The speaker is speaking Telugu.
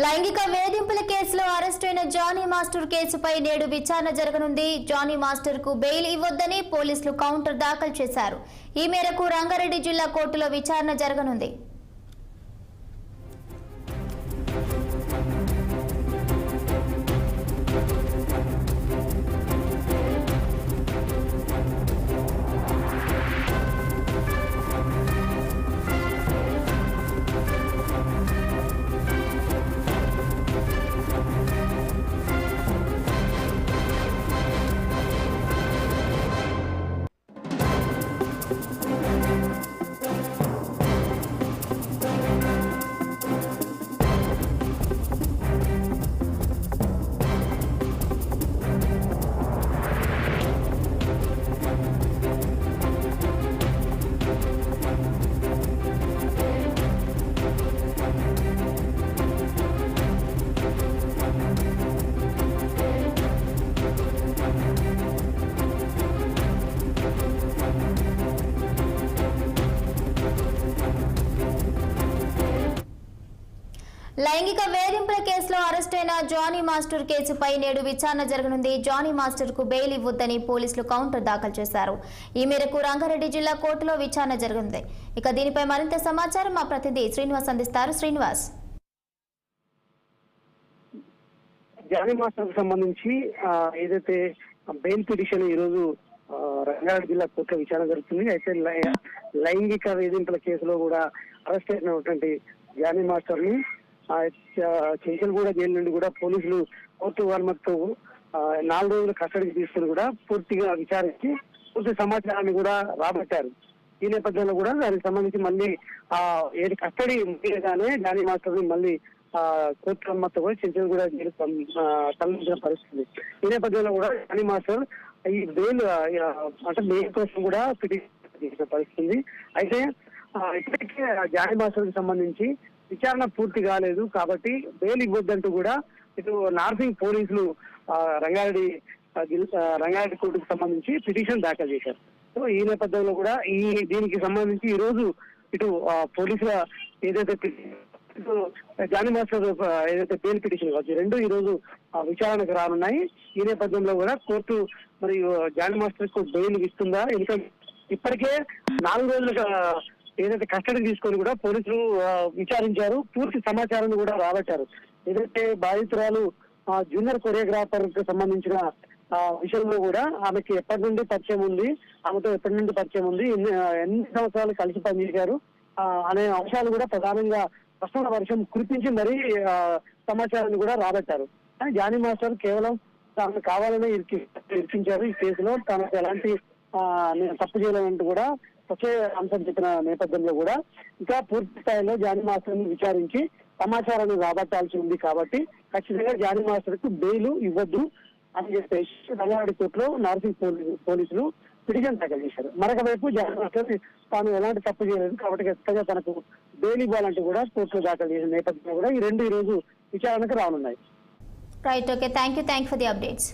లైంగిక వేధింపుల కేసులో అరెస్టైన జానీ మాస్టర్ కేసుపై నేడు విచారణ జరగనుంది. జానీ మాస్టర్ కు బెయిల్ ఇవ్వొద్దని పోలీసులు కౌంటర్ దాఖలు చేశారు. ఈ మేరకు రంగారెడ్డి జిల్లా కోర్టులో విచారణ జరగనుంది. లైంగిక వేధింపుల కేసులో అరెస్టైన జానీ మాస్టర్ కేసుపై నేడు విచారణ జరగనుంది. జానీ మాస్టర్ కు బెయిల్ ఇవ్వొద్దని పోలీసులు కౌంటర్ దాఖలు చేశారు. ఈ మేరకు రంగారెడ్డి జిల్లా కోర్టులో విచారణ జరగనుంది. ఇక దీనిపై మరింత సమాచారం మా ప్రతినిధి శ్రీనివాస్ అందిస్తారు. శ్రీనివాస్, జానీ మాస్టర్ కు సంబంధించి ఏదైతే బెయిల్ పిటిషన్ ఈ రోజు రంగారెడ్డి జిల్లా కోర్టులో విచారణ జరుగుతుంది. అయితే లైంగిక వేధింపుల కేసులో కూడా అరెస్ట్ అయినటువంటి జానీ మాస్టర్ ని చెంచల్గూడ జైలు నుండి కూడా పోలీసులు కోర్టు అనుమతితో 4 రోజుల కస్టడీకి తీసుకుని కూడా పూర్తిగా విచారించి పూర్తి సమాచారాన్ని కూడా రాబట్టారు. ఈ నేపథ్యంలో కూడా దానికి సంబంధించి మళ్ళీ ఏది కస్టడీ ముగియగానే జానీ మాస్టర్ ని మళ్ళీ కోర్టు అనుమతితో కూడా చెంచల్గూడ జైలు తరలించిన పరిస్థితి. ఈ నేపథ్యంలో కూడా జానీ మాస్టర్ ఈ బెయిల్ అంటే బెయిల్ కోసం కూడా పిటిషన్ చేసిన పరిస్థితి. అయితే ఇప్పటికే జానీ మాస్టర్ కి సంబంధించి విచారణ పూర్తి కాలేదు కాబట్టి బెయిల్ ఇవ్వద్దంటూ కూడా ఇటు నార్సింగ్ పోలీసులు రంగారెడ్డి కోర్టుకు సంబంధించి పిటిషన్ దాఖలు చేశారు. సో ఈ నేపథ్యంలో కూడా దీనికి సంబంధించి ఈ రోజు ఇటు పోలీసుల ఏదైతే జానీ మాస్టర్ ఏదైతే బెయిల్ పిటిషన్ కావచ్చు రెండు ఈ రోజు విచారణకు రానున్నాయి. ఈ నేపథ్యంలో కూడా కోర్టు మరి జానీ మాస్టర్ కు బెయిల్ ఇస్తుందా, ఎందుకంటే ఇప్పటికే 4 రోజులుగా ఏదైతే కస్టడీ తీసుకొని కూడా పోలీసులు విచారించారు, పూర్తి సమాచారాన్ని కూడా రాబట్టారు. ఏదైతే బాధితురాలు జూనియర్ కొరియోగ్రాఫర్ కు సంబంధించిన విషయంలో కూడా ఆమెకి ఎప్పటి నుండి పరిచయం ఉంది, ఆమెతో ఎప్పటి నుండి పరిచయం ఉంది, ఎన్ని సంవత్సరాలు కలిసి పనిచేశారు అనే అంశాలు కూడా ప్రధానంగా ప్రశ్నల వర్షం కురిపించి మరీ సమాచారాన్ని కూడా రాబట్టారు. కానీ జానీ మాస్టర్ కేవలం తాను కావాలనే ఇరికించారు. ఈ కేసులో తనకు ఎలాంటి తప్పు చేయాలంటూ కూడా వచ్చే అంశం చెప్పిన నేపథ్యంలో కూడా ఇంకా పూర్తి స్థాయిలో జానీ మాస్టర్ ని విచారించి సమాచారాన్ని రాబట్టాల్సి ఉంది. కాబట్టి ఖచ్చితంగా జానీ మాస్టర్ కు బెయిల్ ఇవ్వద్దు అని చెప్పేసి రంగారెడ్డి కోర్టులో నార్సింగ్ పోలీసులు పిటిషన్ దాఖలు చేశారు. మరొక వైపు జానీ మాస్టర్ తాను ఎలాంటి తప్పు చేయలేదు కాబట్టి ఖచ్చితంగా తనకు బెయిల్ ఇవ్వాలంటూ కూడా కోర్టులో దాఖలు చేసిన నేపథ్యంలో కూడా ఈ రోజు విచారణకు రానున్నాయి. Right, okay, thank you for the updates.